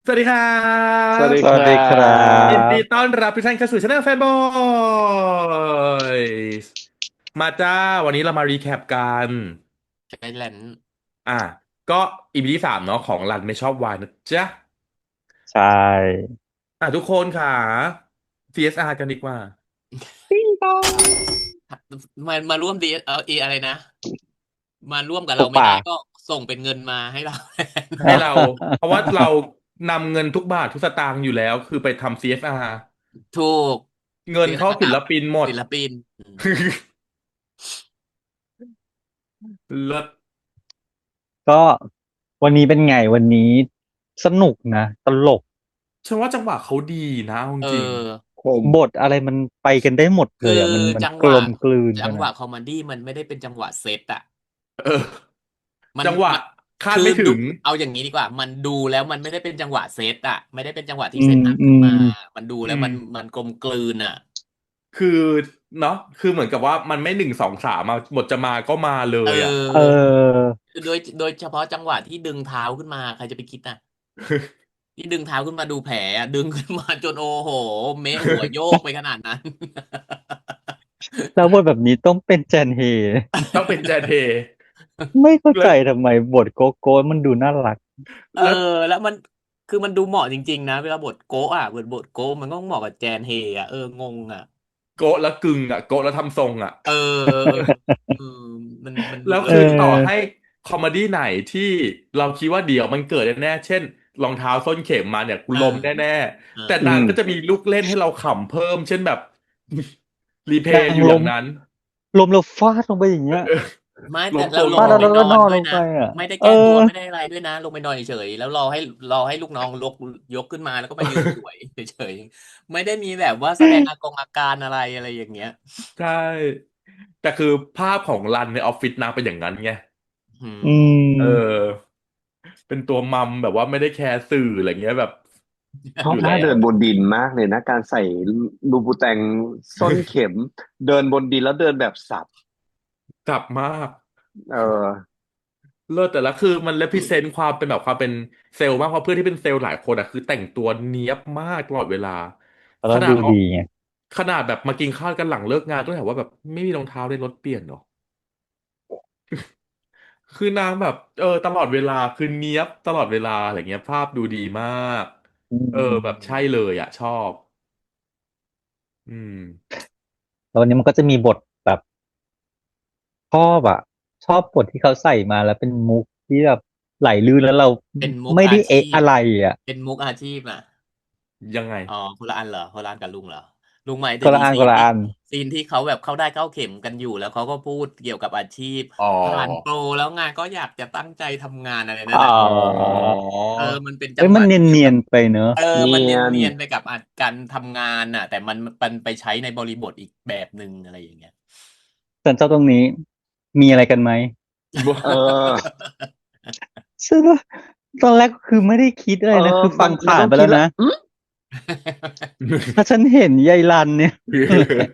สวัสดีครัสวัสดีบครัสวัสดีครัยินดีบต้อนรับทุกท่านเข้าสู่ช่องแฟนบอยมาจ้าวันนี้เรามารีแคปกันใช้แลนด์อ่ะก็อีพีที่3เนาะของรันไม่ชอบวายนะจ๊ะใช่ทุกคนค่ะ CSR กันดีกว่า ปิ้งปองมาร่วมดีอะไรนะมาร่วมกับถูเรากป่ะ ไม่ได้ก็ส่งเป็นเงินมาให้เรา ให้เราเพราะว่าเรานำเงินทุกบาททุกสตางค์อยู่แล้วคือไปทำ CSR ถูกเงินเสียเข้าศิลกับปินหมด ศิลปิน เลิศก็วันนี้เป็นไงวันนี้สนุกนะตลกฉันว่าจังหวะเขาดีนะเอาจเอริงอผมบทอะไรมันไปกันได้หมดเลคือยอ่ะมันจังหวะกลมกลืนกันอ่ะคอมเมดี้มันไม่ได้เป็นจังหวะเซตอะๆมันจังหวะมันคาดคือดูไม่ถึง เอาอย่างนี้ดีกว่ามันดูแล้วมันไม่ได้เป็นจังหวะเซตอะไม่ได้เป็นจังหวะที่อืมเซตอัพอืมขึ้นมามันดูอืแล้วมมันกลมกลืนอะคือเนาะคือเหมือนกับว่ามันไม่1 2 3มาบทจะมาก็มาเลเยอ่ะ เออคือโดยเฉพาะจังหวะที่ดึงเท้าขึ้นมาใครจะไปคิดน่ะ ที่ดึงเท้าขึ้นมาดูแผลอะดึงขึ้นมาจนโอ้โหเมะหัวโยกไปขนาดนั้น แล้วบทแบบนี้ต้องเป็นแจนเฮ ต้องเป็นแจเท ไม่เข้าใจแล้วทำไมบทโกโก้มันดูน่ารักเออแล้วแล้วมันคือมันดูเหมาะจริงๆนะเวลาบทโกะอ่ะบทโกะมันก็เหมาะกับแจนเฮอ่ะงงอ่ะโกะแล้วกึ่งอ่ะโกะแล้วทำทรงอ่ะเออเออมันดูแล้วเแบบคือต่อให้ออคอมเมดี้ไหนที่เราคิดว่าเดี๋ยวมันเกิดแน่ๆเช่นรองเท้าส้นเข็มมาเนี่ยกูอ่าล้มแน่อ่าๆแต่อืมนางก็จะมีลูกเล่นให้เราขำเพิ่มเช่นแบบรีเพย์นางล้มอยู่อย่างนั้น ล้มแล้วฟาดลงไปอย่างเงี้ย ไม่ล้แต่เรามตัวงอฟาดแล้วลงไปนอแล้วก็นอนนด้วยนะลงไปอ่ะไม่ได้เออ แก้ตัวไม่ได้อะไรด้วยนะลงไปนอนเฉยๆแล้วรอให้ลูกน้องยกขึ้นมาแล้วก็มายืนสวยเฉยๆไม่ได้มีแบบว่าแสดงอาการอะไรอย่างเงี้ย ใช่แต่คือภาพของรันในออฟฟิศนางเป็นอย่างนั้นไงอือืมเม ออเป็นตัวมัมแบบว่าไม่ได้แคร์สื่ออะไรเงี้ยแบบชอบอยู่แล้ท่าเดิวนบนดินมากเลยนะการใส่ลูบูแตงส้นเข็มเดินบนดินแล้วเดินแบบสับกลับมากเออเลิศแต่ละคือมัน represent ความเป็นแบบความเป็นเซลล์มากเพราะเพื่อนที่เป็นเซลล์หลายคนอะคือแต่งตัวเนี๊ยบมากตลอดเวลาแล้วดูขนาดออกดีไงขนาดแบบมากินข้าวกันหลังเลิกงานต้องถามว่าแบบไม่มีรองเท้าในรถเปลี่ยนเหรอ คือนางแบบตลอดเวลาคือเนี้ยบตลอดเวลาอะไรเงี้ยภาพดูดีมากอืแบบใช่มเลยอ่ะชอบอืมแล้ววันนี้มันก็จะมีบทแบบชอบอ่ะชอบบทที่เขาใส่มาแล้วเป็นมุกที่แบบไหลลื่นแล้วเราเป็นมุกไม่ได้อาชีพเอะอะไรอ่ะเป็นมุกอาชีพอ่ะยังไงอ๋อคนละอันเหรอคนละอันกับลุงเหรอลุงหมายถึก็ละอันงอีซีนที่ก็ละอันเขาแบบเข้าได้เข้าเข็มกันอยู่แล้วเขาก็พูดเกี่ยวกับอาชีพอ๋อผ่านโปรแล้วงานก็อยากจะตั้งใจทำงานอะไรนั่อ๋อนน่ะอ๋อมันเป็นจัเอ้ยมันงหวะที่เกี่ยวกับเนียนๆไปเนอะมันเนียนเนียนไปกับการทำงานน่ะแต่มันไปใช้ในบริบทอีกแบบหนึ่งอะไรอย่างเงี้ย ส่วนเจ้าตรงนี้มีอะไรกันไหมเออ ซึ่งตอนแรกก็คือไม่ได้คิดอะไรเออนะคือฟัมันงผ่านต้องคิดแล้วไปแล้วนะถ้าฉันเห็นยายรันเนี่ย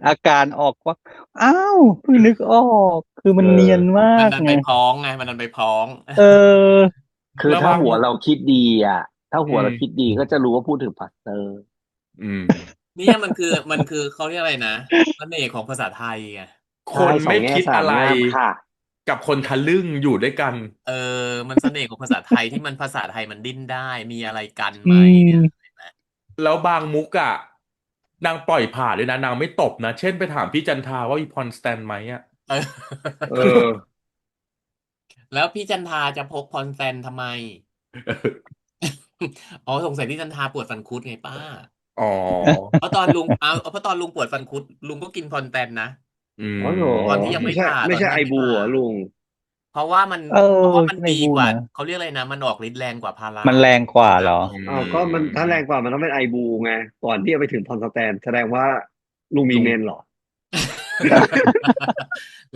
อาการออกว่าอ้าวเพิ่งนึกออกคือเอมันเนียนอมามันกไงดันไปพ้องไงมันดันไปพ้อง เออ คือแล้วบางมุกถ้าหัวเราคิดดีอ่ะถ้าอืมหัวเราคิดดีก็จะรู้ว่าพูดถึงปัตเตอร์อืมเนี่ยมันคือเขาเรียกอะไรนะเสน่ห์ของภาษาไทยไงคใช่นไม่สองแง่สามคิดอะไรงามค่ะกับคนทะลึ่งอยู่ด้วยกันเออมันเสน่ห์ของภาษาไทยที่มันภาษาไทยมันดิ้นได้มีอะไรกันอืไหมเนี่ยมแล้วบางมุกอ่ะนางปล่อยผ่านเลยนะนางไม่ตบนะเช่นไปถามพี่จันทาว่ามีพรสแตนไหมอ่ะเออ เออ แล้วพี่จันทาจะพกพรแซนทำไมอ๋อสงสัยพี่จันทาปวดฟันคุดไงป้าอ๋อเพราะตอนลุงปวดฟันคุดลุงก็กินพรแซนนะอือ๋อเหรอตอนที่ยังมไม่ผ่าตอนไม่ใช่ไอบูที่ยังไม่ผ่า เหรอลุงเพราะว่ามันเออเพราะว่ามันในดีกว่าบูนะเขาเรียกอะไรนะมันออกฤทธิ์แรงกว่าพารามันแรงกว่าเหรอพาราโมอือ้าวก็มันถ้าแรงกมว่ามันต้องเป็นไอบูไงก่อนที่จะไปถึงพอนสแตนแสดงว่าลุงมีลุง เมนเหรอ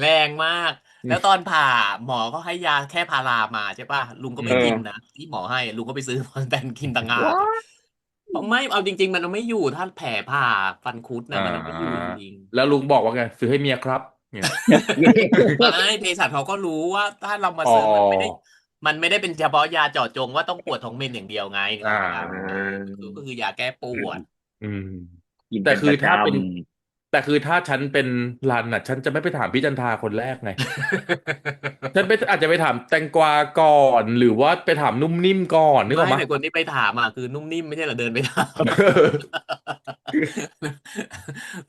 แรงมากแล้วตอนผ่าหมอก็ให้ยาแค่พารามาใช่ป่ะลุงก็อืไม่กินนะมที่หมอให้ลุงก็ไปซื้อพอนแตนกินต่างหากว้าเพราะไม่เอาจริงๆมันเอาไม่อยู่ถ้าแผลผ่าฟันคุดอ่นะมันเอาไม่อยู่จาริงแล้วลุงบอกว่าไงซื้อให้เมียครับเนี่ย ๆไม่เภสัชเขาก็รู้ว่าถ้าเรามาอ๋อซื้อมันไม่ได้ มันไม่ได้เป็นเฉพาะยาเจาะจงว่าต้องปวดท้องเมนอย่างเดียวไงนึกอ อ่า อกปะ อ่า ก็คือยาแก้ปวด อืม กิน แต่ เป็น คื ป อ ระจ ถ้าเป็น แต่คือถ้าฉันเป็นรันอ่ะ ฉันจะไม่ไปถามพี่จันทราคนแรกไง ฉันไปอาจจะไปถามแตงกวาก่อน หรือว่าไปถามนุ่มนิ่มก่อนนึกอ ไม่อกมั้ย แต่คนที่ไปถามอ่ะคือนุ่มนิ่มไม่ใช่เหรอเดินไปถาม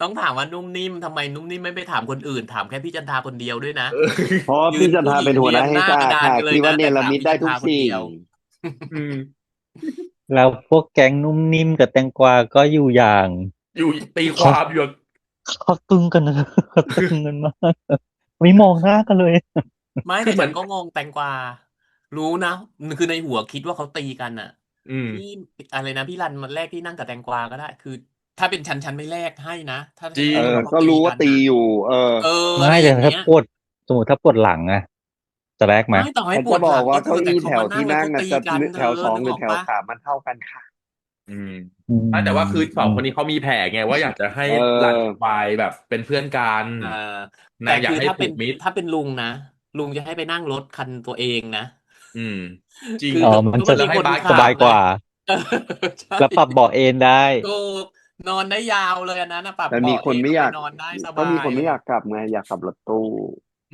ต้องถามว่านุ่มนิ่มทำไมนุ่มนิ่มไม่ไปถามคนอื่นถามแค่พี่จันทราคนเดียวด้วยนะ ำเพราะว่า ยื พี่ น จัน ผู้ ทรา หญิ เป็ ง นหัวห เรีย น้าง ให้ หน้าก จ้า ระดาน ค่ะ กันเลย คิดว่า นะ เน แต่ ร ถาม มิต พี่ ได้ จัน ทุ ท ก ราคน สิ่ง เดียว อืม แล้วพวกแก๊งนุ่มนิ่มกับแตงกวาก็อยู่อย่าง อยู่ตีค เขา วามอยู่ เขาตึงกันนะ เขาตึงกันมากไม่มองหน้ากันเลย ไม่ คือ แต่ เหมื ฉั อน นก็งงแตงกวารู้นะคือในหัวคิดว่าเขาตีกันอ่ะ อืม พี่อะไรนะพี่รันมันแรกพี่นั่งกับแตงกวาก็ได้ คือ ถ้าเป็นฉันไม่แลกให้นะ ถ้า จริ ฉัน ง รู้ว่าเขา ก็ ตี รู้ กั ว่าน ตี น่ะ อยู่ อะ ไม่ ไรอ แต่ ย่าง ถ้า เงี้ย ปวดสมมติถ้าปวดหลังอะจะแลกไหม ไม่ต่อให้ ฉัน ป จะ วด บ ห อ ลั ก ง ว่า ก็คือ เก้า แต่ อี้ เขา แถว มานั่ ที่ งแล้ว นั่ง เขา อ่ะ ตี จะ กันเธ แถว อ 2 นึ ห ก รือ ออก แถว ปะ 3มันเท่ากันค่ะ อืม อืม แต่ว่าคือ2 อื ค ม นนี้เขามีแผลไงว่าอยากจะให้ เอ รัน อ กับวายแบบเป็นเพื่อนกัน เออ นา แต่ งอยา คื ก อ ให้ ถ้า ผู เป็น กมิตร ถ้าเป็นลุงนะ ลุงจะให้ไปนั่งรถคันตัวเองนะ อืม จริง คือ อ๋อ ก็ มัน ก็ จะ มัน แล้ มี วให้ คน บาส ขั ส ขั บา บ ยกว่า เออ ใช่ แล้วปรับเบาะเอนได้ ถูกนอนได้ยาวเลยอันนั้นน่ะปรับ แต่มี เบาะ ค เอน น ไม่ ลง อ ไป ยาก นอนได้ส ก็ บา มี ย คนไม่อยากกลับไง อยากขับรถตู้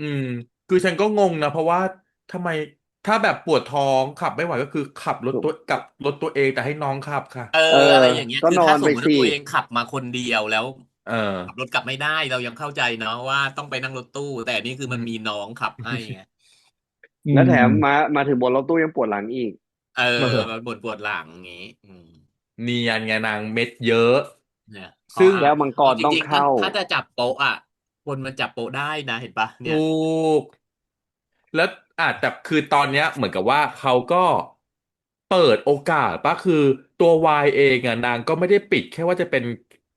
อืม คือฉันก็งงนะ เพราะว่าทำไม ถ้าแบบปวดท้องขับไม่ไหวก็คือขับรถ ถูก ตัวกับรถตัวเองแต่ให้น้องขับค่ะ อะไรอย่างเงี้ย ก็ คือน อ ถ้าน ส ไป มมุติ สิ ว่าตัวเองขับมาคนเดียวแล้ว เออ ขับรถกลับไม่ได้เรายังเข้าใจเนาะว่าต้องไปนั่งรถตู้ แต่อันนี้คือ อื มัน ม มีน้องขับให้ไง อื แล้วแถม ม มาถึงบนรถตู้ยังปวดหลังอีก เออ มันบ่นปวดหลังงี้ เนียนไงนางเม็ดเยอะ เนี่ยพอ ซึ่ง แก้วมังก เอา ร จ ต้อง ริง ๆ เข้า ถ้าจะจับโป๊ะอะคนมันจับโป๊ะได้นะเห็นเปล่า เนี่ ถู ย ก แล้วแต่คือตอนเนี้ยเหมือนกับว่าเขาก็เปิดโอกาสเปล่า คือตัววายเองอะนางก็ไม่ได้ปิดแค่ว่าจะเป็น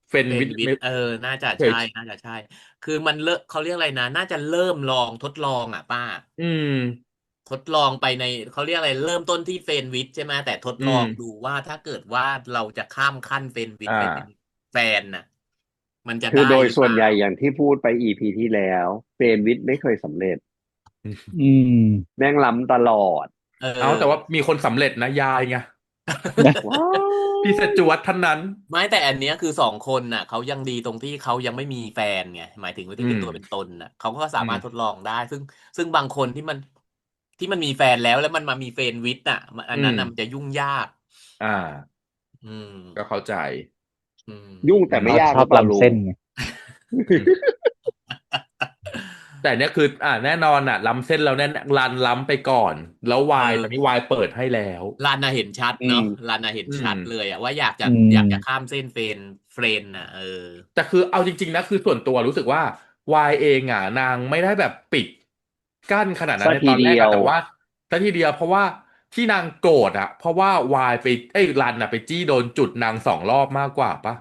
เฟรนด์ เป็น with with น่าจะ เฉ ใช ย ่ น่าจะใช่ คือมันเขาเรียกอะไรนะ น่าจะเริ่มลองทดลองอะป้า อืม ทดลองไปใน เขาเรียกอะไร เริ่มต้นที่ friend with ใช่ไหม แต่ทด อื ลอง ม ดูว่าถ้าเกิดว่าเราจะข้ามขั้น friend อ่ with ไปเป็น า แฟนน่ะ มันจะ คื ได อโด้ ย หรือ ส่ เป วน ล่า ใหญ่อย่างที่พูดไป EP ที่แล้ว friend with ไม่เคยสำเร็จ อืม แม่งล้ำตลอด อ้าว แต่ว่ามีคนสำเร็จนะ ยายไง ว้า พี่สจ๊วตท่านนั้น ไม่แต่อันเนี้ยคือ 2 คนน่ะเขายังดีตรงที่เขายังไม่มีแฟนไง หมายถึงว่า อื ที่เป็น ม ตัวเป็นตนน่ะ เขาก็สา อื มารถ ม ทดลองได้ ซึ่งบางคนที่มันมีแฟนแล้วมันมามี friend with น่ะ อั อื นนั้น ม น่ะมันจะยุ่งยาก อ่า อืม ก็เข้าใจ อืม ยุ่งแต่ อื ไม่ ม ยาก ช ห อ รื บ อเปล่า ล้ำ ลุ เส้ ง นไง อืม แต่เนี้ยคือ แน่นอนอ่ะ ล้ำเส้นแล้วแน่รันล้ำไปก่อน แล้ววายตอนนี้วายเปิดให้แล้ว รันน่ะเห็นชัด อื เนาะ ม รันน่ะเห็น อื ชัด ม เลยอะว่าอยากจะ อื อยาก ม จะข้ามเส้นfriend น่ะ แต่คือเอาจริงๆนะ คือส่วนตัวรู้สึกว่าวายเองอ่ะ นางไม่ได้แบบปิดกั้นขนาดนั้ สั น ก ใน ที ตอนแร เดี ก ย อะ ว แต่ว่าซะทีเดียว เพราะว่าที่นางโกรธอะเพราะว่าวายไปรันอะไปจี้โดนจุดนาง2 รอบมากกว่าปะ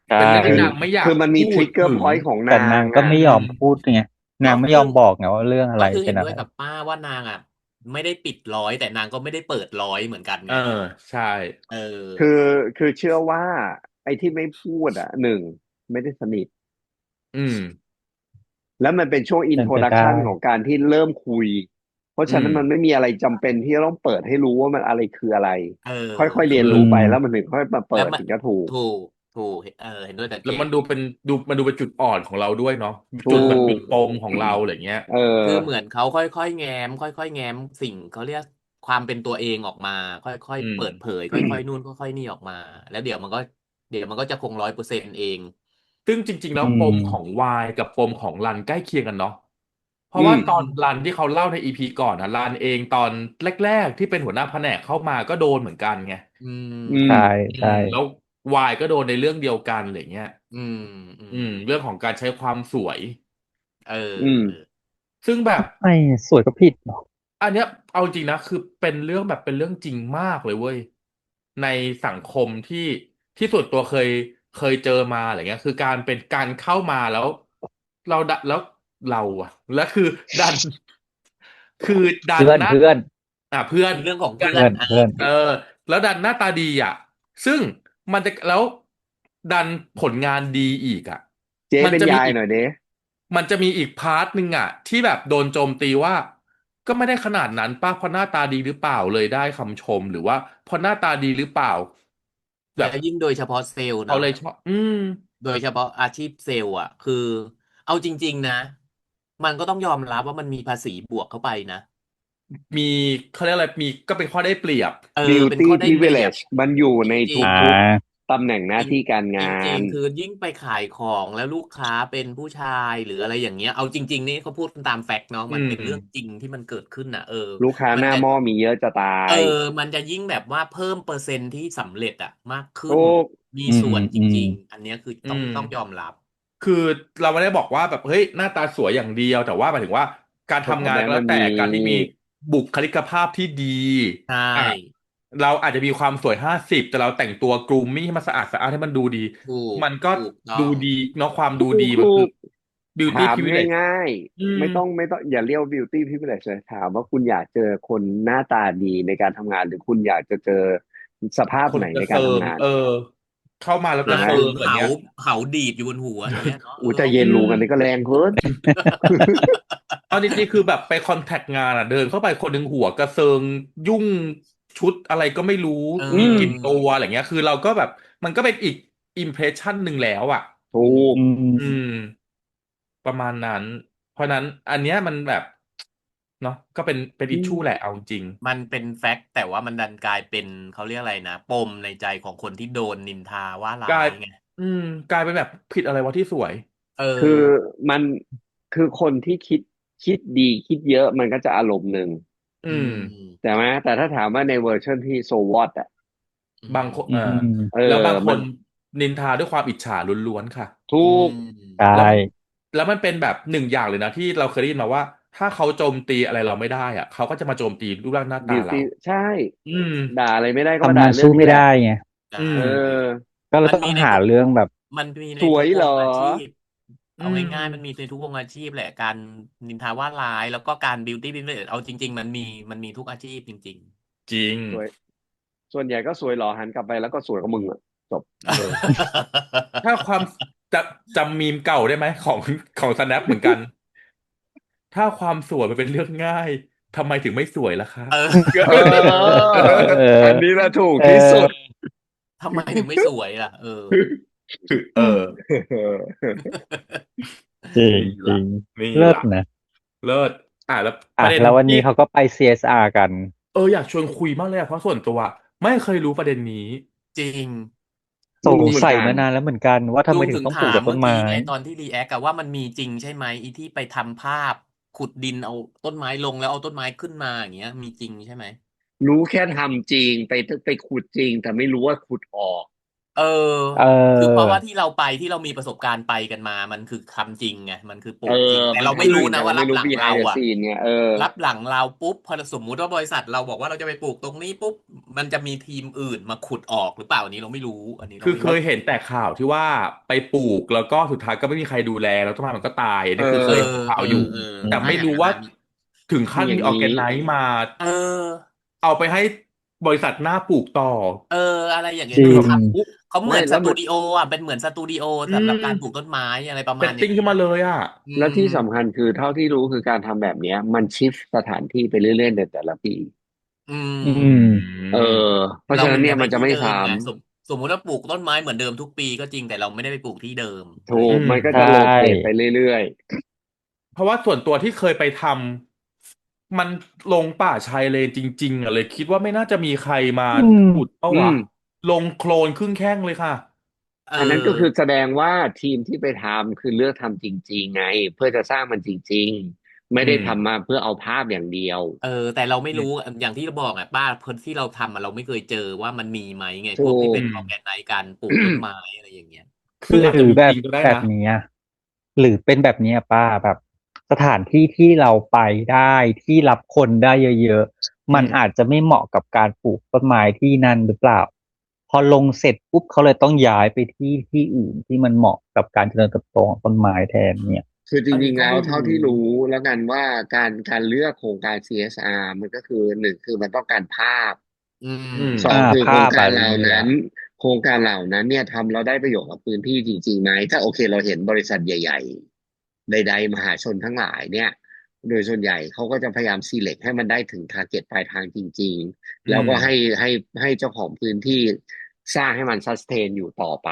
ใช่ เป็นเรื่อง คื ที่ อ นางไม่อยา คื ก อมันมี พูด trigger ถึง point ของ แต่ นาน าง ง ก็ อะ ไม่ อื ยอม ม พูดไง นาง ก็ ไม่ คื ย อ อมบอกไงว่าเรื่องอะ ก็ ไร คือ เป็ เห็ น น อะ ด้ว ไร ยกับป้าว่านางอะไม่ได้ปิดร้อย แต่นางก็ไม่ได้เปิดร้อยเหมือนกัน เอ ไง อ ใช่ คือเชื่อว่า ไอ้ที่ไม่พูดอะ 1 ไม่ได้สนิท อืม แล้วมันเป็นช่วง เป็นไปได้ introduction ของการที่เริ่มคุย เพราะ อื ฉะนั้น ม มันไม่มีอะไรจำเป็นที่จะต้องเปิดให้รู้ว่ามันอะไรคืออะไร ค่อยๆเรียน อื รู้ไป ม แล้วมันถึงค่อยมาเปิ แล้ว ด มัน ถึงจะถูก ถูก เห็นด้วยกับ แล้ว เจ มันดูเป็นจุดอ่อนของเราด้วยเนาะ ถู จุดแบบจุ ก ดปมของเราอะไรเงี้ย คือเหมือนเขาค่อยๆแง้ม ค่อยๆแง้มสิ่ง เขาเรียกความเป็นตัวเองออกมา ค่อย อื ๆ ม เปิดเผย ค่อย ๆ นู่น ค่อย ๆ นี่ออกมา แล้วเดี๋ยวมันก็จะคง 100% เอง ซึ่งจริง ๆ แล้ อื วปมขอ ม งวายกับปมของรันใกล้เคียงกันเนาะ เพ อื ราะว่าม ตอน อืม รันที่เขาเล่าใน EP ก่อนอะรันเองตอนแรก ๆ ที่เป็นหัวหน้าแผนกเข้ามาก็โดนเหมือนกันไง อื อื ม ใช่ อื ใช่ ม แล้ววายก็โดนในเรื่องเดียวกันอะไรเงี้ย อืม เรื่องของการใช้ความสวย อืม ซึ่งแบบ ไม่สวยก็ผิดเนาะ อันเนี้ยเอาจริงนะ คือเป็นเรื่องแบบเป็นเรื่องจริงมากเลยเว้ย ในสังคมที่ส่วนตัวเคยเจอมาอะไรเงี้ย คือการเข้ามาแล้ว แล้วเราอะแล้วคือดัน คือดัน เพื่อน หน้า เพื่อน เพื่อน เป็นเรื่องของ เพื่ เพื่ อน อน เพื่อน แล้วดันหน้าตาดีอ่ะ ซึ่งมันจะแล้วดันผลงานดีอีกอ่ะ เจ๊ มัน เป็น จะมี ยาย อีก หน่อยดิ มันจะมีอีกพาร์ทหนึ่งอ่ะ ที่แบบโดนโจมตีว่า ก็ไม่ได้ขนาดนั้นป้าเพราะหน้าตาดีหรือเปล่าเลยได้คำชมหรือว่าเพราะหน้าตาดีหรือเปล่าแบแล้บวยิ่งโดยเฉพาะเซลล์เขาเนาะเลยชอบโดยเฉพาะอาชีพเซลล์อ่ะคือเอาจริงๆนะมันก็ต้องยอมรับว่ามันมีภาษีบวกเข้าไปนะมีเขาเรียกอะไรมีก็เป็นข้อได้เปรียบเป็น beauty ข้อได้เปรียบ privilege มันอยู่จในริง อ่ทุกาๆตำแหน่งหน้าจริงที่การจงาริงนๆคือยิ่งไปขายของแล้วลูกค้าเป็นผู้ชายหรืออะไรอย่างเงี้ยเอาจริงๆนี่เขาพูดตามแฟกต์เนาะอืมันเป็นเรื่องจมริงที่มันเกิดขึ้นอ่ะลูกค้าหน้ามันจะหม้อมีเยอะจะตาเออยมันจะยิ่งแบบว่าเพิ่มเปอร์เซ็นต์ที่สำเร็จอ่ะมากขึ้นทุกมีอืมส่วนจอืมอืมริงๆอันเนี้ยคืออืต้องม ต้องยอมรับคือเราไม่ได้บอกว่าแบบเฮ้ยหน้าตาสวยอย่างเดียวแต่ว่าหมายถึงว่าการก็ทำงานแม้ก็แล้วแต่มันมีการที่มีบุคลิกภาพที่ดีใช่อ่ะเราอาจจะมีความสวย50แต่เราแต่งตัวกรูมมิ่งให้มันสะอาดสะอาดให้มันดูดีถูกมันก็ถูกต้องดูดีเนาะความดูทุดีมันคือ กทุก beauty ถาม privilege ง่ายอืๆมไม่ต้องอย่าเรียกว่า beauty privilege เลยถามว่าคุณอยากเจอคนหน้าตาดีในการทำงานหรือคุณอยากจะเจอสภาพคนไหนในกระเซิการทำงานงเข้ามาแล้วถูกไหมกระเซิงอะไรเผาเงี้ย เผาดีดอยู่บนหัวอย่างเงี้ยเนาะอูใจเอาเย็อืม นรู้กันนี่ก็แรงเกิน เอาจริงๆคือแบบไปคอนแทคงานอ่ะเดินเข้าไปคนหนึ่งหัวกระเซิงยุ่งชุดอะไรก็ไม่รู้เอืมีกมลิ่นตัวอออะไรเงี้ยคือเราก็แบบมันก็เป็นอีกอิมเพรสชันหนึ่งแล้วอ่ะถูอืมกอือืมมประมาณนั้นเพราะนั้นอันเนี้ยมันแบบเนาะก็เป็นอือิชชูแหละมเอาจริงมันเป็นแฟกต์แต่ว่ามันดันกลายเป็นเขาเรียกอะไรนะปมในใจของคนที่โดนนินทาว่ากลายร้ายไงอืมกลายเป็นแบบผิดอะไรวะที่สวยเอคืออมันคือคนที่คิดดีคิดเยอะมันก็จะอารมณ์หนึ่งอืมอืมแต่ไหมแต่ถ้าถามว่าในเวอร์ชันที่ so what อ่ะอืบางคนอืมเออแล้วบางคมันนนินทาด้วยความอิจฉาล้วนๆค่ะ ทุอืกใช่แล้วแล้วมันเป็นแบบหนึ่งอย่างเลยนะที่เราเคยได้ยินมาว่าถ้าเขาโจมตีอะไรเราไม่ได้อะเขาก็จะมาโจมตีรูปร่างหน้าตาเราบิวตี้ใช่อืมด่าอะไรไม่ได้ก็มาทำด่างานสู้ไม่เรื่องนี้แหละได้ไงใช่อืมเออก็เลยมันต้องหามีในทุกเรื่องแบบมันมีสในทุกววยเหรองอาชีพอืเอาง่ายๆมันมีมในทุกวงอาชีพแหละการนินทาว่าร้ายแล้วก็การบิวตี้บิสเนสเอาจริงๆมันมีทุกอาชีพจริงจริงสวยส่วนใหญ่ก็สวยหรอหันกลับไปแล้วก็สวยกว่ามึงอ่ะจบเออถ้าความจะจำมีมเก่าได้ไหมของ Snap เหมือนกันถ้าความสวยมันเป็นเรื่องง่ายทำไมถึงไม่สวยล่ะคะ เออ เออเออันอนี้ละถูกเอที่สุด อทำไมถึงไม่สวยล่ะเออจริงนี่ล่ะจริงนี่เลิศล่ะนะเลิศแล้วประเด็นแล้ววันที่ นี้เขาก็ไป CSR กันอยากชวนคุยมากเลยอะเพราะส่วนตัวไม่เคยรู้ประเด็นนี้จริง สไม่งสัยรู้เหมือนกันมานานแล้วเหมือนกันว่าทำไมลุงถึงถึงต้องปลูกถามเมื่อกี้แต่ต้นไม้ไงตอนที่รีแอคอะว่ามันมีจริงใช่ไหมอีที่ไปทำภาพขุดดินเอาต้นไม้ลงแล้วเอาต้นไม้ขึ้นมาอย่างเงี้ยมีจริงใช่ไหมรู้แค่ทำจริงไปขุดจริงแต่ไม่รู้ว่าขุดออกเออเคือเพราะออว่าที่เราไปที่เรามีประสบการณ์ไปกันมามันคือทำจริงไงมันคือปลูเออกจริงแต่มันเราไม่รู้ทำจริงแต่นะว่ารับหลังเราไม่รู้ เรา behind the อะ scene เนี่ยรับหลังเราปุ๊บพอสมมุติว่าบริษัทเราบอกว่าเราจะไปปลูกตรงนี้ปุ๊บมันจะมีทีมอื่นมาขุดออกหรือเปล่าอันนี้เราไม่รู้อันนี้เราคือไม่รู้เคยเห็นแต่ข่าวที่ว่าไปปลูกแล้วก็สุดท้ายก็ไม่มีใครดูแลแล้วต้นไม้มันก็ตายอันเอนี้คือเคเออยเห็นข่าเออวอยู่เออแต่ถ้าไม่รู้ว่าอย่างนั้นนะถึงคือขั้นมีอย่างนี้ออร์แกไนซ์มาเออ เอาไปให้บริษัทหน้าปลูกต่อเอออะไรอย่างเงี้จริงยคือทอุ๊ำเขาเหมือนสไม่แล้วมันตูดิโออ่ะเป็นเหมือนสตูดิโออืสำหรับการปลูกมต้นไม้อะไรประเซตมาณอย่างเงี้ยติ้งขึ้นมาเลยอ่ะอืแล้วมที่สำคัญคือเท่าที่รู้คือการทำแบบเนี้ยมันชิฟสถานที่ไปเรื่อยๆในแต่ละปีอือืมมเออเพราะเราฉะนั้นมันจะไปที่เนี่ยมันจะไม่ซ้เดิมไงสมมุติว่าปลูกต้นไม้เหมือนเดิมทุกปีก็จริงแต่เราไม่ได้ไปปลูกที่เดิมำอะไรถูอืมกมันก็ใชจะโรเตทไป่เรื่อยเพราะว่าส่วนตัวที่เคยไปทำมันลงป่าชายเลนจริงๆอ่ะเลยคิดว่าไม่น่าจะมีใครมาอืมขุดเปๆล่าวะลงโคลนครึ่งแข้งเลยค่ะเออันนั้นก็คืออแสดงว่าทีมที่ไปทำคือเลือกทำจริงๆไงเพื่อจะสร้างมันจริงๆไม่อืมได้ทำมาเพื่อเอาภาพอย่างเดียวแต่เราไม่รู้อืมอย่างที่เราบอกอ่ะป้าคนที่เราทำอะเราไม่เคยเจอว่ามันมีไหมไงพถูวกที่เป็นก อืม ออร์แกไนซ์การปลูกต้นไม้อะไรอย่างเงี้ย ซึ่งอาจจะมีหรือแบบจริงก็ได้นะ แบบเนี้ยหรือเป็นแบบเนี้ยป้าแบบสถานที่ที่เราไปได้ที่รับคนได้เยอะๆมันอืมอาจจะไม่เหมาะกับการปลูกต้นไม้ที่นั่นหรือเปล่าพอลงเสร็จปุ๊บเขาเลยต้องย้ายไปที่อื่นที่มันเหมาะกับการเจริญเติบโตของต้นไม้แทนเนี่ยคือจอันนี้ริงๆแล้วก็ไม่รู้เท่าที่รู้แล้วกันว่าการเลือกโครงการ CSR มันก็คือหนึ่งคือมันต้องการภาพอือืมสองคือโครภาพงการเหล่าแบบนี้อยู่นั้นแล้วโครงการเหล่านั้นเนี่ยทำแล้วได้ประโยชน์กับพื้นที่จริงๆไหมถ้าโอเคเราเห็นบริษัทใหญ่ๆใดๆมหาชนทั้งหลายเนี่ย โดยส่วนใหญ่เขาก็จะพยายาม select ให้มันได้ถึง target ปลายทางจริงๆอืแล้วมก็ให้เจ้าของพื้นที่สร้างให้มัน sustain อยู่ต่อไป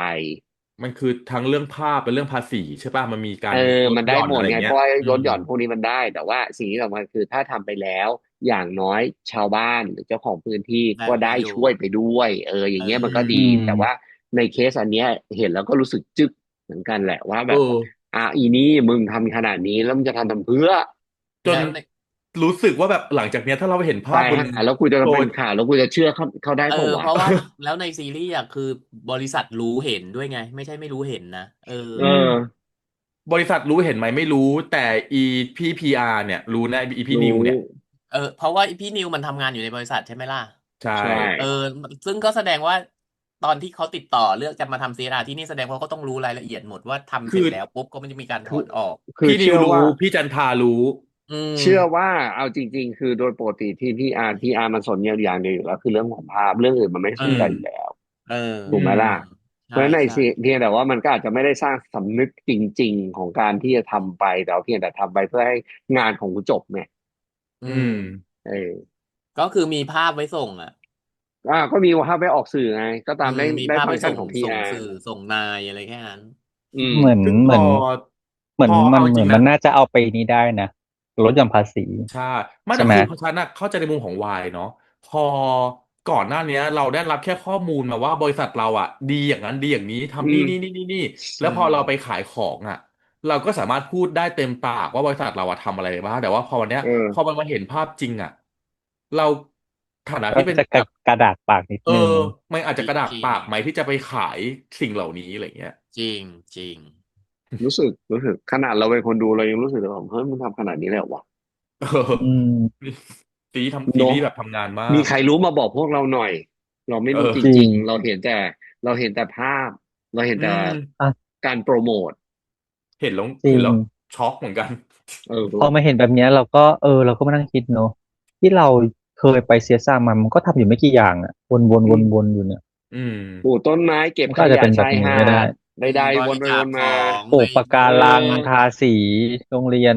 มันคือทั้งเรื่องภาพเป็นเรื่องภาษีใช่ป่ะมันมีการลดมันหย่อนได้หมดอะไรเงี้ยไงเพราะว่าอืมลดหย่อนพวกนี้มันได้แต่ว่าสิ่งที่สำคัญคือถ้าทำไปแล้วอย่างน้อยชาวบ้านหรือเจ้าของพื้นที่ได้ก็ได้ประโยชน์ช่วยไปด้วยอย่าเองเงี้ยมันอก็ดีอืมแต่ว่าในเคสอันเนี้ยเห็นแล้วก็รู้สึกจึ๊กเหมือนกันแหละว่าเอแบบออีนี่มึงทำขนาดนี้แล้วมึงจะทำเพื่อจนแล้วใน รู้สึกว่าแบบหลังจากเนี้ยถ้าเราไปเห็นภาตายพบนห่าแล้วกูจะโซเป็นข่าวแล้วกูจะเชื่อเขาได้ปะวะ เพราะว่าแล้วในซีรีส์อะคือบริษัทรู้เห็นด้วยไงไม่ใช่ไม่รู้เห็นนะเออบริษัทรู้เห็นไหมไม่รู้แต่อีพี่พีอาร์เนี่ยรู้นะอีพี่นิรู้วเนี่ยเพราะว่าพี่นิวมันทำงานอยู่ในบริษัทใช่ไหมล่ะใช่ใช่เออซึ่งก็แสดงว่าตอนที่เขาติดต่อเลือกจะมาทำ CSR ที่นี่แสดงว่าเขาต้องรู้รายละเอียดหมดว่าทำเสร็จคือแล้วปุ๊บก็มันจะมีการถคืออนออกคือพี่นิวรู้เชื่อว่า พี่จันทารู้อืมเชื่อว่าเอาจริงๆคือโดยปกติที่พีอาร์มันสนอย่างเดียวอยู่แล้วคือเรื่องของภาพเรื่องอื่นมันไม่เออสนใจอยู่แล้วเอออืมถูกไหมล่ะเพใช่ราะฉะนั้นในใช่สิ่งเพียงแต่ว่ามันก็อาจจะไม่ได้สร้างสำนึกจริงๆของการที่จะทำไปแต่ว่าเพียงแต่ทำไปเพื่อให้งานของกูจบเนี่ยอือืมมเออก็คือมีภาพไว้ส่งอ่ะก็มีว่าภาพไปออกสื่อไงก็ตามมีได้ภาพไว้ส่งฟังก์ชันของพีส่งอาร์สื่อส่งนายอะไรแค่นั้นอืมเหมือนซึ่งเหมือนเหมือนพอมันเหมือนเอาจริงนะ มันน่าจะเอาไปนี้ได้นะลดหย่อนภาษีใช่ไม่ใช่ไหมแต่คือฉันน่ะเข้าใจในมุมของวายเนาะพอก่อนหน้าเนี้ยเราได้รับแค่ข้อมูลมาว่าบริษัทเราอ่ะดีอย่างนั้นดีอย่างนี้อืทำนี่มนี่นี่นี่นี่แล้อืวพอเราไปมขายของอ่ะเราก็สามารถพูดได้เต็มปากว่าบริษัทเราอะทำอะไรบ้างแต่ว่าพอวันเนี้ยเออพอมันมาเห็นภาพจริงอ่ะเราฐานะก็จะที่เป็นแบบกระดากปากนิดเออนึงมันอาจจริงจะกระดากจริงปากไหมที่จะไปขายสิ่งเหล่านี้อะไรเงี้ย จริงจริง รู้สึกขนาดเราเป็นคนดูเรายังรู้สึกเลยว่าเฮ้ยมึงทำขนาดนี้เลยเหรอวะ เอออืมซีเนาะรีส์แบบทำงานมามีกใครรู้มาบอกพวกเราหน่อยเราไม่เออรู้จจริงริงๆเราเห็นแต่ภาพเราเห็นอืแต่มอ่ะการโปรโมทเห็นแล้วจริง เห็นแล้วช็อกเหมือนกัน พอมาเห็นแบบเนี้ยเราก็เราก็มานั่งคิดเนอะที่เราเคยไปเสียสร้างมันก็ทำอยู่ไม่กี่อย่างอ่ะวนอยู่เนี่ยอืมปลูกต้นไม้เก็บมันก็อาจจะขยะเป็นแบบชายหานี้ก็ได้ดใดบๆวนริจาคขไปวนมาองไปปลูกปะบริการังจาคทาสีโรงเรียน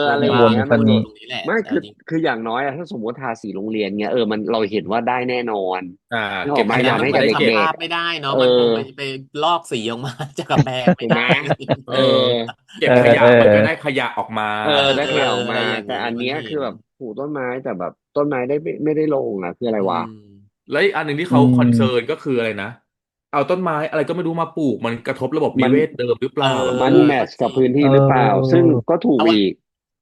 อะไรเนี่ยวนอย่างเงี้ยอยู่แค่นี้ก็วนอยู่ตรงนี้แหละไม่คือเอาจริงคืออย่างน้อยอะถ้าสมมติทาสีโรงเรียนเงี้ยมันเราเห็นว่าได้แน่นอนอ่านึกอเก็บขยะอันนั้นมันอกไหมทำให้คงทำกับเด็กภาพไม่ได้ๆเนาะมันคงไปลอกสีออกมาจากกำแพงไม่ได้ ถูกไหม เอเออ อเก็เออบขยะเออมันก็ได้ขยะออกมาได้ขยับออกมาอะไรอย่างนี้แต่อันเนี้ยมันเห็นคือแบบปลูกต้นไม้แต่แบบต้นไม้ไม่ได้ลงคืออะไรอืวะมแล้วอีกอันหนึ่งที่อืเขาคอนเซิร์นมก็คืออะไรนะเอาต้นไม้อะไรก็ไม่รู้มาปลูกมันกระทบระบบนิมันเวศเดิมหรือเปเออล่ามันแมทช์กับก็จริงพื้นที่เอหรือเปล่าซึ่งอก็ถูกเอาอีก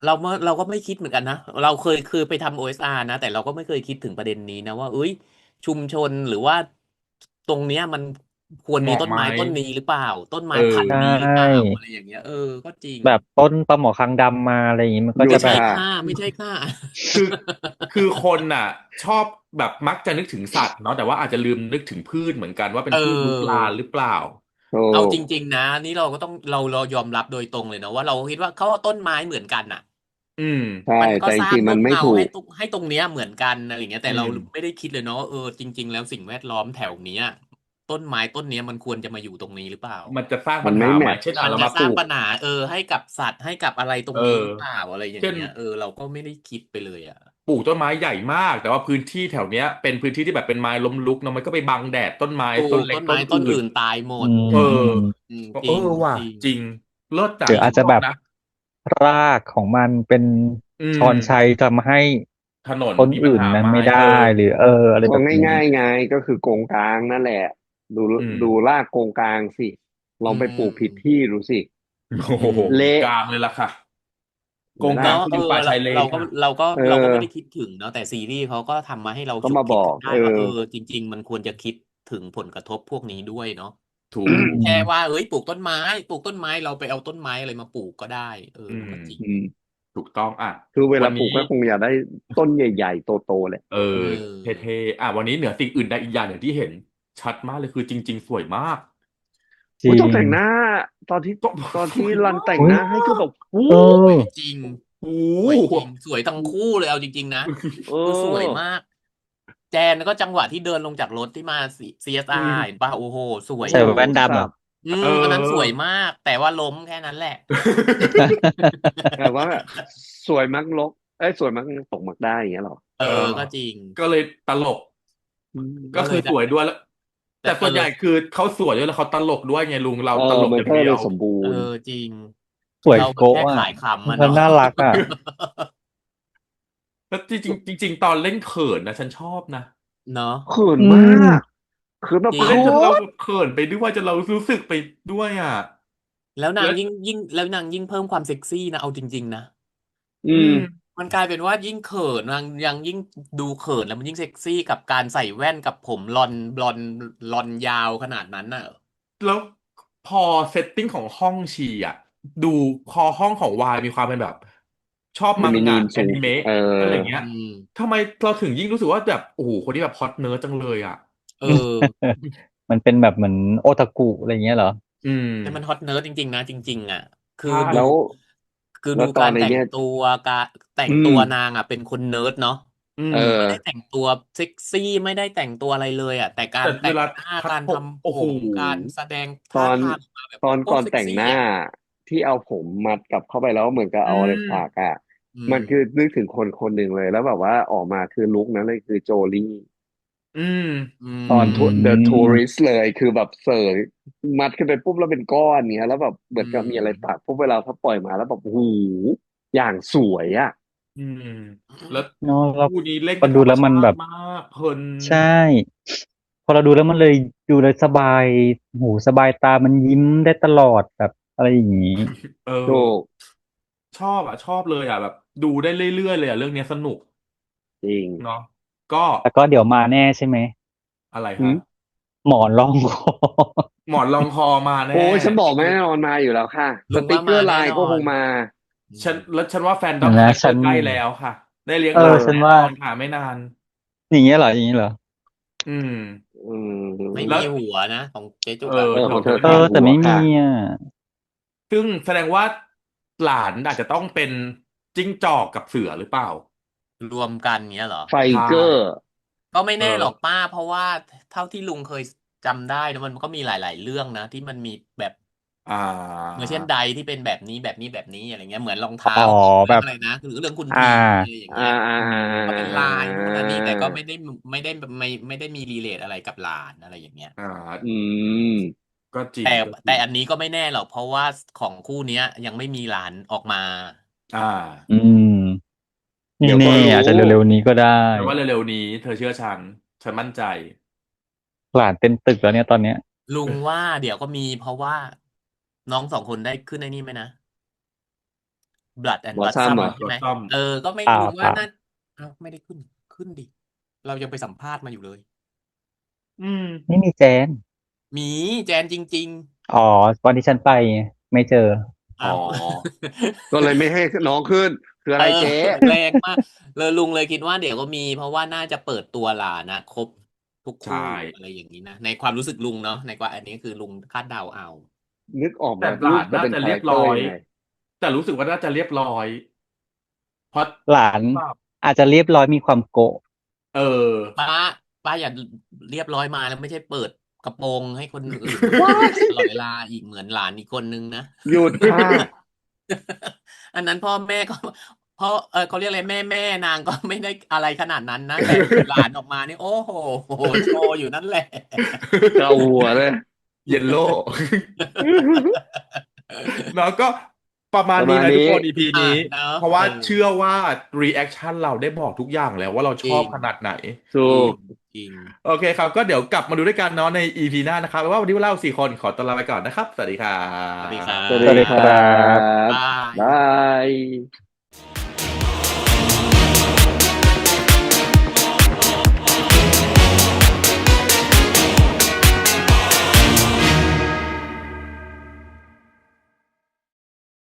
เราก็ไม่คิดเหมือนกันนะเราเคยไปทำ OSR นะแต่เราก็ไม่เคยคิดถึงประเด็นนี้นะว่าเอ้ยชุมชนหรือว่าตรงเนี้ยมันควรมีต้นเหมาะไหมไม้ต้นนี้หรือเปล่าต้นเอไม้พันใชธุ์นี้หรือเปล่า่อะไรอย่างเงี้ยก็จริงแบบต้นปลาหมอคางดำมาอะไรอย่างงี้มันก็หยุจะแบบดค่ะไม่ใช่ค่ะ คือคือคนน่ะชอบแบบมักจะนึกถึงสัตว์เนาะแต่ว่าอาจจะลืมนึกถึงพืชเหมือนกันว่าเป็เนพืชลุกลาออนหรือเปล่าถูเอาจกริงๆนะนี่เราก็ต้องเรายอมรับโดยตรงเลยนะว่าเราคิดว่าเขาเอาต้นไม้เหมือนกันอ่ะอืมใช่มันก็สร้างแต่จริงๆมันร่มเงาไม่ถูกให้ตรงเนี้ยเหมือนกันอะไรอย่างเงี้ยแต่เราอืมไม่ได้คิดเลยเนาะว่าจริงๆแล้วสิ่งแวดล้อมแถวเนี้ยต้นไม้ต้นเนี้ยมันควรจะมาอยู่ตรงนี้หรือเปล่ามันจะสร้างมันไม่ปัญหาไหมแมทช์เช่นมันจะเรามาปลูกสร้างปัญหาให้กับสัตว์ให้กับอะไรตรเอองนี้หรือเปล่าอะไรอย่างเช่น เงี้ยเราก็ไม่ได้คิดไปเลยอ่ะปลูกต้นไม้ใหญ่มากแต่ว่าพื้นที่แถวเนี้ยเป็นพื้นที่ที่แบบเป็นไม้ล้มลุกเนาะมันก็ไปบังแดดต้นไม้ถูต้นเล็กกต้นไม้ต้นอื่นต้นอื่นตายหมอืดเออมก็จริงว่ะจริงจริงเลิศหรืออ่ะชอาจจะแบบอบนะรากของมันเป็นอืชอนชัมยทำให้ถนนต้นมีปัญอื่นหาไหมนั้นไม่ได้หรืออะไรก็แบบนี้ง่ายๆไงก็คือโกงกลางนั่นแหละดูอืมดูรากโกงกลางสิลอืองไปปลูกผิดมที่ดูสิโอ้อืโหม เละกลางเลยล่ะค่ะโกเห็นไหมล่ะงกลางคืออยู่ป่าเราชายเลเราก็นค่ะเราเออก็ไม่ได้คิดถึงเนาะแต่ซีรีส์เขาก็ทำมาให้เราก็ฉุกคิดมาบอกได้ว่าจริงๆมันควรจะคิดถึงผลกระทบพวกนี้ด้วยเนาะถูอืกแค่ว่ามปลูกต้นไม้เราไปเอาต้นไม้อะไรมาปลูกก็ได้อืมก็จริงอืมถูกต้องอ่ะคือเววันนี้ลาปลูกก็คงอยากได้ต้นใหญ่ๆโตๆแหละเออเเออท่ๆอ่ะวันนี้เหนือสิ่งอื่นใดอีกอย่างหนึ่งที่เห็นชัดมากเลยคือจริงๆสวยมากอุ้ยจริงต้องแต่งหน้าตอนที่ก็ ตอน สที่วยมารันแต่งอุ้ยหน้าก ให้คือแบบเอสวยอจริงโอ้สวยจริงโหสวยทั้งคู่เลยเอาจริงๆนะเอคือสวยอมากแจนก็จังหวะที่เดินลงจากรถที่มา อื CSR เห็นมป่ะโอ้โหสวยโอ้ใส่แว่นดำเหรอสับ เออันนั้นสวยอ มาก แต่ว่าล้มแค่นั้นแหละ แต่ว่าสวยมักลกสวยมักตกมักได้อย่างเงี้ยหรอเออ เออ ก็จริง ก็เลยตลก อืก็คือก็เลยได้สวยด้วยแล้ว แต่แต่ส่วนใหญ่ก็เลยคือเขาสวยด้วยแล้วเขาตลกด้วยไงลุงเราตลกมันก็อย่างเดียวเลยสมบูเออรณ์จริง สวยเรามันโกะอ่ะแค่ขายขำมันอะเนาะ น่ารักอ่ะ แล้วจริงตอนเล่นเขินนะฉันชอบนะ เนาะ เขินอืมมากคือแบบจริง เล่นจนเราเขินแบบเขินไปด้วยจนเรารู้สึกไปด้วยอ่ะแล้วนาแล้วงยิ่งเพิ่มความเซ็กซี่นะเอาจริงๆนะ อือืมมมันกลายเป็นว่ายิ่งเขินนางยังยิ่งดูเขินแล้วมันยิ่งเซ็กซี่กับการใส่แว่นกับผมลอนยาวขนาดนั้นน่ะแล้วพอเซตติ้งของห้องชีอ่ะดูพอห้องของวายมีความเป็นแบบชอบเฟมิมังงะนีนสูงแอนิเมะเอออะไรอย่างเงี้ยอืมทำไมเราถึงยิ่งรู้สึกว่าแบบโอ้โหคนนี้แบบฮอตเนิร์ดจังเลยอ่ะเออ มันเป็นแบบเหมือนโอตาคุอะไรเงี้ยเหรออืมแต่มันฮอตเนิร์ดจริงๆนะจริงๆอ่ะคือใช่ดูแล้วคือดูแล้วตอการแต่งนในเนี้ยตัวการแต่งอืมตัวนางอ่ะเป็นคนเนิร์ดเนาะอืเอมไม่ได้อแต่งตัวเซ็กซี่ไม่ได้แต่งตัวอะไรเลยอ่ะแต่การแต่แต่เวลางหน้าคัดการผมทำผโอ้โหมการแสดงตอนท่าทางออกมาแบบตอนก่อนโคตรเซ็กแต่งหน้าซี่อ่ะที่เอาผมมัดกลับเข้าไปแล้วเหมือนกับอืเอาอะไรมฝากอ่ะอืมมันคือนึกถึงคนคนหนึ่งเลยแล้วแบบว่าออกมาคือลุคนั้นเลยคือโจลี่อืมอือืตอนThe ม Tourist เลยคือแบบเสยมัดขึ้นไปปุ๊บแล้วเป็นก้อนเนี้ยแล้วแบบเหมือือนกับมีอะไรปากมปุ๊บเวลาเขาปล่อยมาแล้วแบบโอ้โหอย่างสวยอ่ะอืมแล้วเนาะเราคู่นี้เล่นพอดูเป็นธรรมชาแล้วมันแบบติมากเพลินใช่พอเราดูแล้วมันเลยดูเลยสบายหูสบายตามันยิ้มได้ตลอดแบบอะไรอย่างนี้เออถูกชอบอ่ะชอบเลยอ่ะแบบดูได้เรื่อยๆเลยอ่ะเรื่องเนี้ยสนุกจริงเนาะก็แล้วก็เดี๋ยวมาแน่ใช่ไหมอะไรฮะหืมหมอนรองคอ หมอนรองคอมาแน่โอ้ยฉันบอกแน่นอนมาอยู่แล้วค่ะสลุงว่ามาติกเกอร์ไลแน่นอนน์ก็คงมาอืมฉันว่าแฟนด็อกเดี๋ยวนะคาแรคเตอฉันร์ใกล้แล้วค่ะได้เลี้ยงเออหลานแน่ฉันว่านอนค่ะไม่นานอย่างเงี้ยเหรออย่างนี้เหรออืมอืไม่แล้วมีหัวนะของเจ๊เออจุกอะเธอของเธอเออไม่มีหัวแต่ไม่มีแค่หัวค่ะอ่ะซึ่งแสดงว่าหลานอาจจะต้องเป็นจิ้งจอกกับเสือหรือเปล่ารวมกันเงี้ยเหรอไฟใช่เกอร์ก็ไม่เอแน่หรอกอป้าเพราะว่าเท่าที่ลุงเคยจำได้นะมันก็มีหลายๆเรื่องนะที่มันมีแบบอ่เมื่อาเช่นใดที่เป็นแบบนี้อะไรเงี้ยเหมือนรองอ๋เท้าอของเรื่แบบองอะไรนะหรือเรื่องคุณอ่ทีอะไราอย่างอ่าเงี้ยอ่าอืมก็เป็นลายนู่นนั่นนี่แต่ก็อ่าไม่ได้มีรีเลทอะไรกับหลานอะไรอย่างเงี้ยอ่อืามก็จริแต่งก็จริงแต่อันนี้ก็ไม่แน่หรอกเพราะว่าของคู่เนี้ยยังไม่มีหลานออกมาอ่าอืมไม่เดี๋ยวแน่ก็รู้อาจจะเร็วๆนี้ก็ได้แต่ว่าเร็วๆนี้เธอเชื่อฉันมั่นใจ หลานเต็มตึกแล้วเนี่ยตอนเนี้ยลุงว่าเดี๋ยวก็มีเพราะว่าน้องสองคนได้ขึ้นไอ้นี่ไหมนะ Blood and บอสซัม Blossom เหรอใช่ไหมก็ซ่อมก็ไม่ป่าป่าลุงว่าน่าเอ้าไม่ได้ขึ้นดิเรายังไปสัมภาษณ์มาอยู่เลยอืมไม่มีแจนมีแจนจริงอ๋อวันที่ฉันไปไม่เจอๆอ๋อ ก็เลยไม่ให้น้องขึ้นคือเอออะไรเจ๊แรงมากเลยลุงเลยคิดว่าเดี๋ยวก็มีเพราะว่าน่าจะเปิดตัวหลานนะครบทุกใช่คู่อะไรอย่างนี้นะในความรู้สึกลุงเนาะในกว่าอันนี้คือลุงคาดเดาเอานึกออกไหมแต่หลาลูกจะนน่าจะเป็นคาแรคเรียบร้อยเตอร์ยังไงแต่รู้สึกว่าน่าจะเรียบร้อยเพราะหลานแบบอาจจะเรียบร้อยมีความโกะเออป้าอย่าเรียบร้อยมาแล้วไม่ใช่เปิดกระโปรงให้คนอื่นดูว้ายตลอดเวลาอีกเหมือนหลานอีกคนนึงนะ หยุดค่ะ อันนั้นพ่อแม่ก็พ่อเขาเรียกอะไรแม่นางก็ไม่ได้อะไรขนาดนั้นนะแต่หลานออกมานี่โอ้โหโชว์อยู่นั่นแหละ เกาหัวเลย เยลโล่ แล้วก็ประมาปณนี้ระมาณนี้นะทุกคน EP อ่ะนี้เนาะเพราะว่าเชื่อว่า reaction เราได้บอกทุกอย่างแล้วว่าเราชอบจริงขนาดไหนถูจริงกจริงโอเคครับก็เดี๋ยวกลับมาดูด้วยกันเนาะใน EP หน้านะครับแปลว่าวันนี้เราสี่คนขอตัวลาไปก่อนนะครับสวัสดีครัสวัสดีครับสวัสสวัสดีคบรับบบายบาย